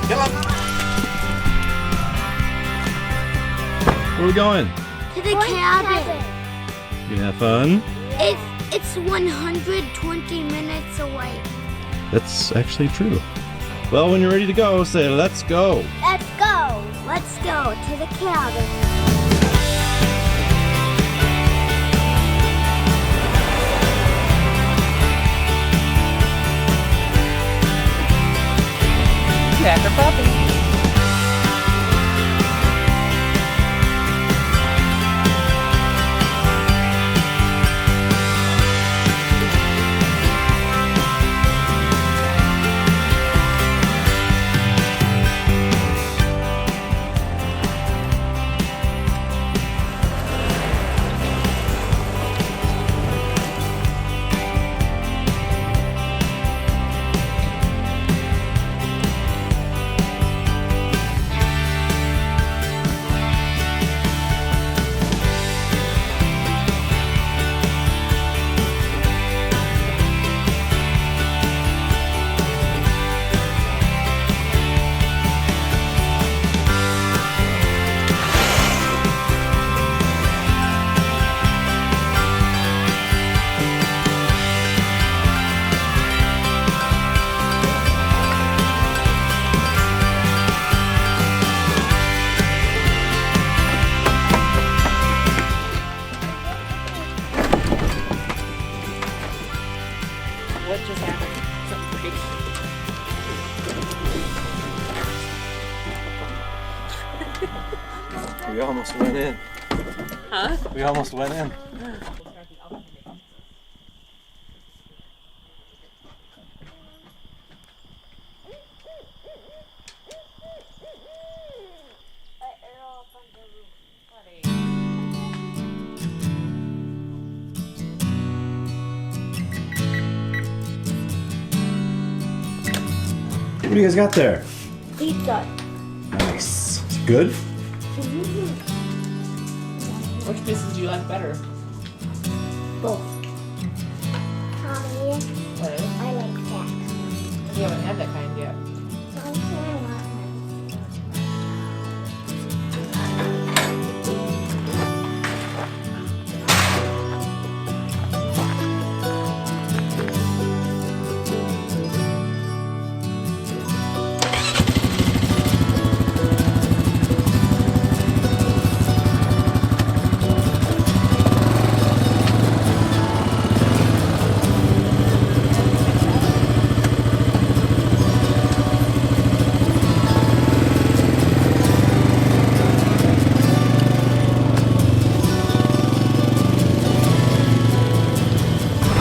Come on. Where are we going? To the cabin. You gonna have fun? It's 120 minutes away. That's actually true. Well, when you're ready to go, say, let's go. Let's go. Let's go to the cabin. Cracker Puppy. What just happened? Something crazy. We almost went in. Huh? We almost went in. What do you guys got there? Pizza. Nice. Is it good? Which pieces do you like better? Both. Mommy, What? I like that. You haven't had that kind yet.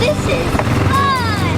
This is fun!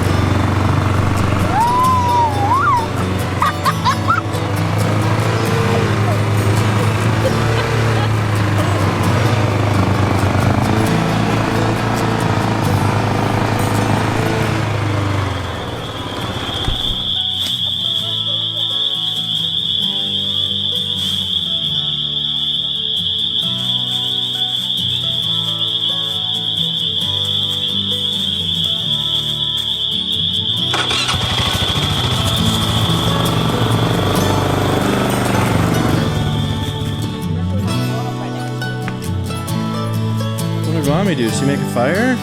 What did Mommy do? She make a fire?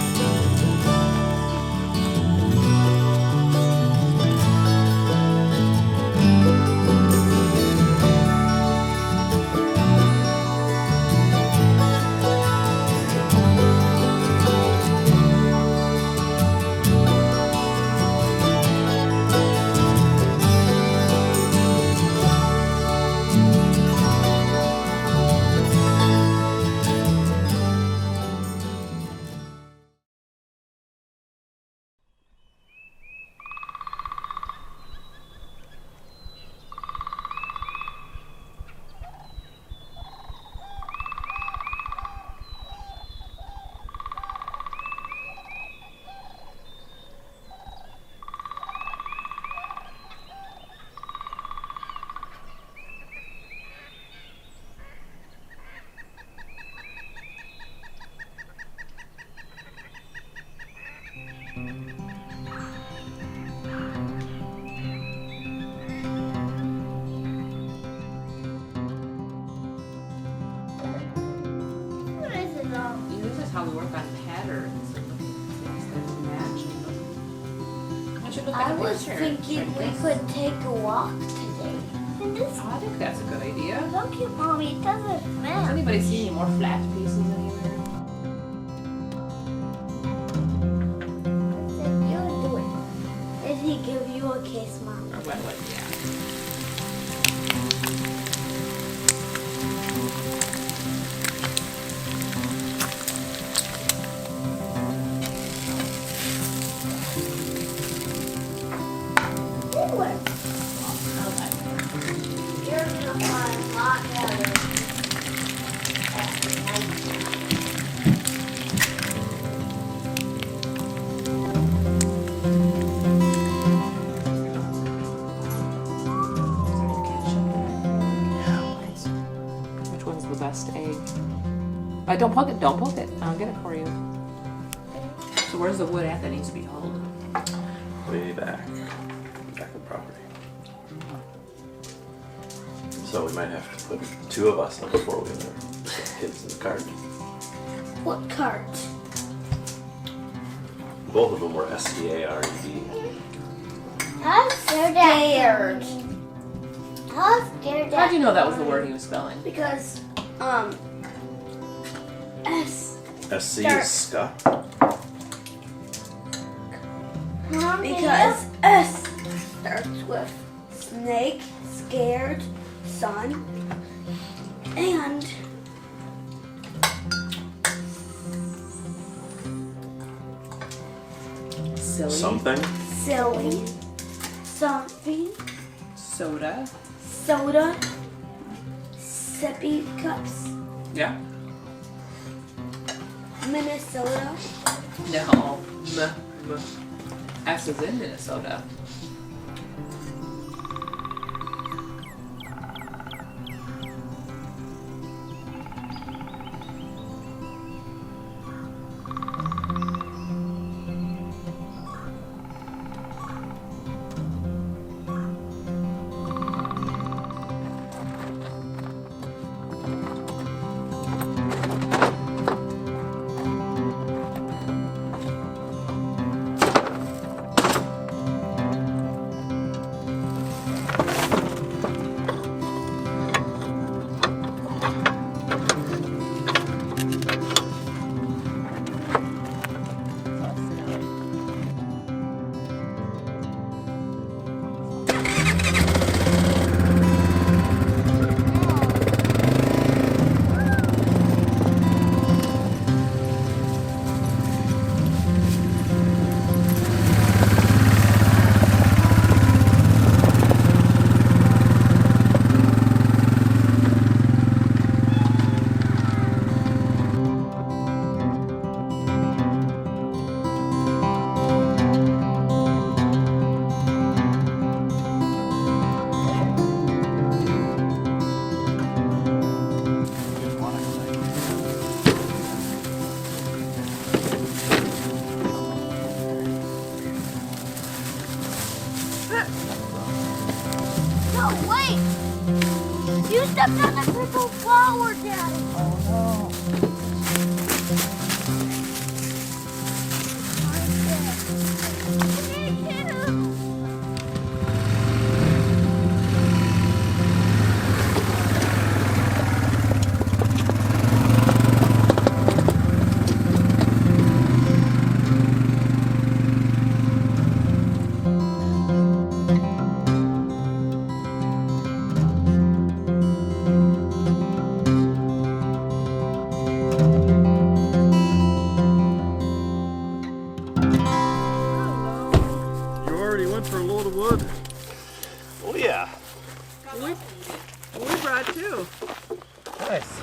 probably work on patterns and things that match. It should look like I a was picture. thinking like we this. could take a walk today. And this, Oh, I think that's a good idea. look at Mommy, it doesn't Has match. anybody seen any more flat pieces anywhere? Then you do it. Did he give you a kiss, Mom? Or what? Yeah. It worked. You're gonna find a lot better at night. Which one's the best egg? Don't poke it. Don't poke it. I'll get it for you. So where's the wood at that needs to be held? Way back of the property. So we might have to put two of us on the four-wheeler, kids in the cart. What cart? Both of them were S-C-A-R-E-D. I'm scared. I'm scared. How'd you know that was the word he was spelling? Because, S. S-C Start. is ska. Because S starts with snake, scared, sun, and Silly. Something. silly, something, Soda. soda, sippy cups, Yeah. Minnesota, No. S is in Minnesota. No, wait! You stepped on the purple flower, Daddy. Oh no. You already went for a load of wood? Oh yeah. We brought two. Nice.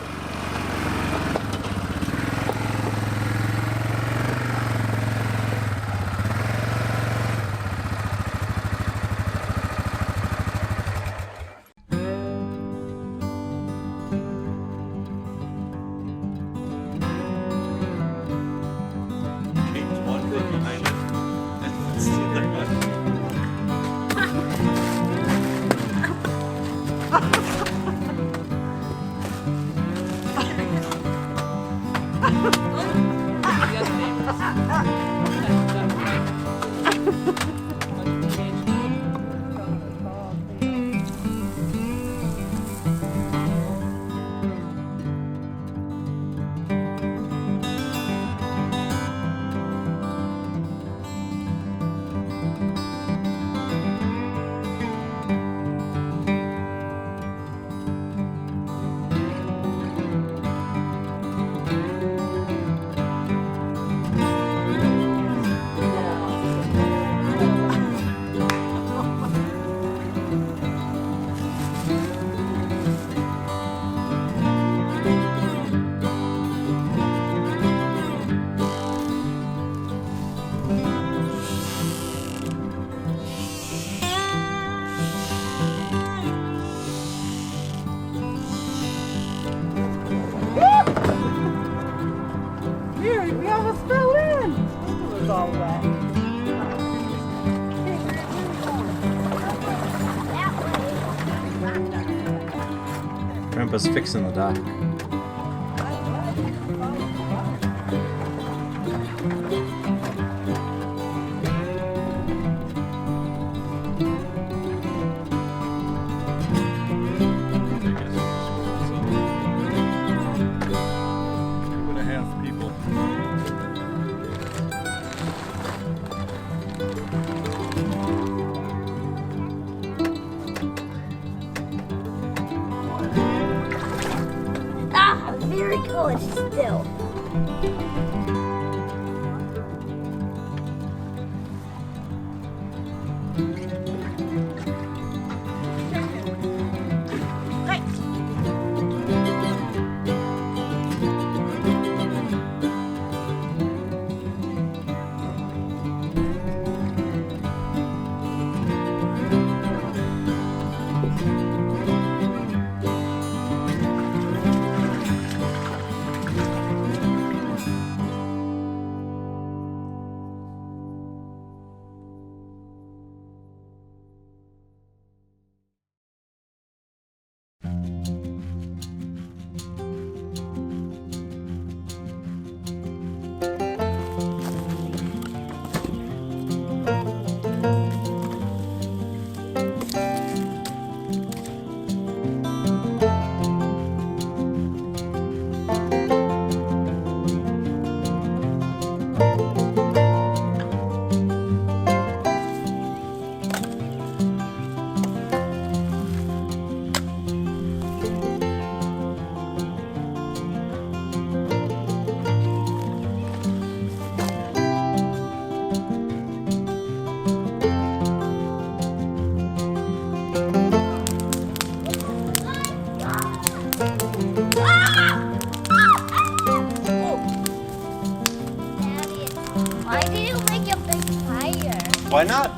One thing behind it. It's the other one. Grandpa's fixing the dock. Ah, very good still. Daddy, why did you make a big fire? Why not?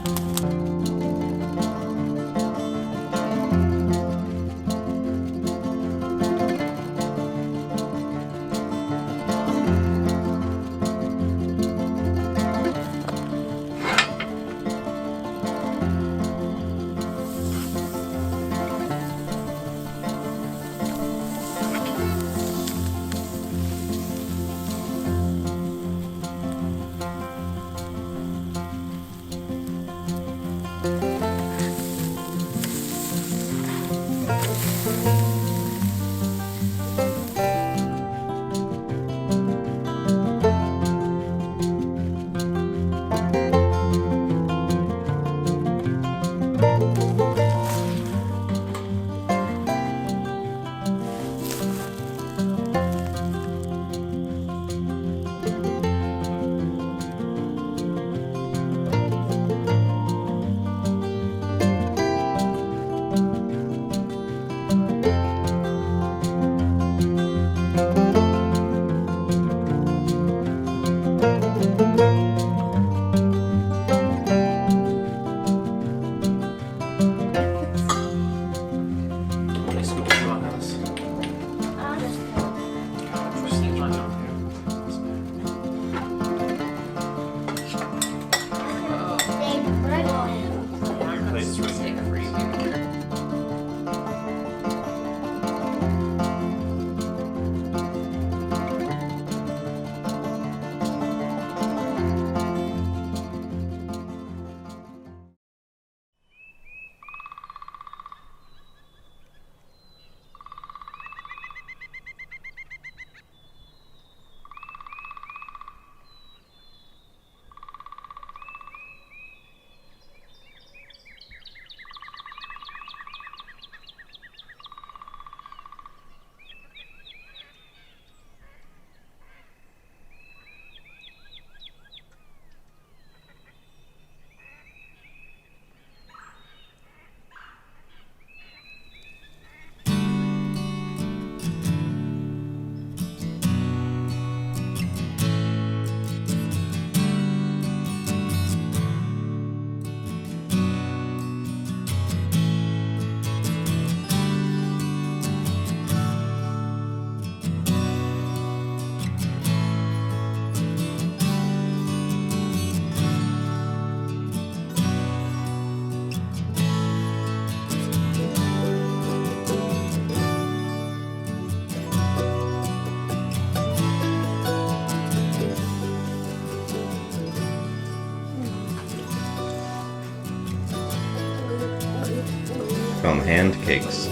cakes.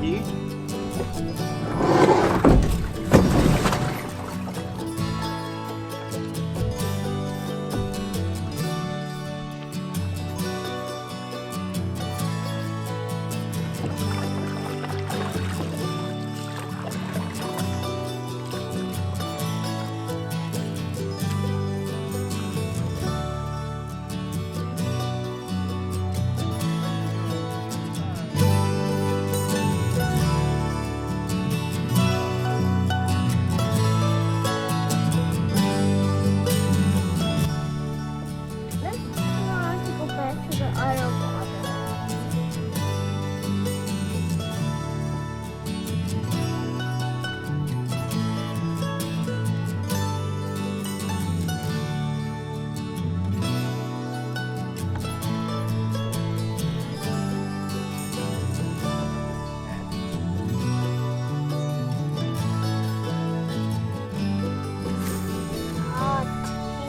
Yeah. Let's try to go back to the other water.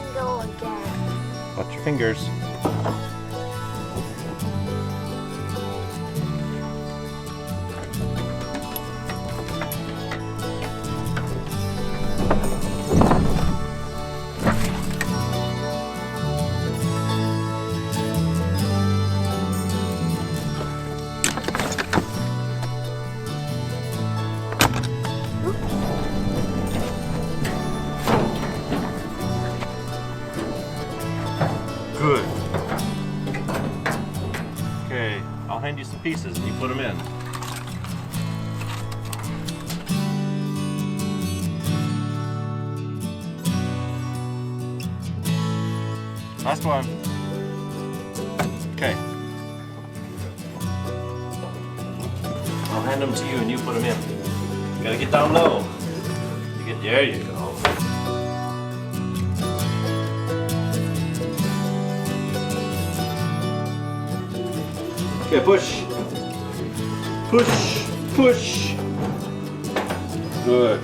Tingle again. Watch your fingers. Good. Okay, I'll hand you some pieces and you put them in. Last one. Okay. I'll hand them to you and you put them in. You gotta get down low. There you go. Okay, push. Push. Push. Good.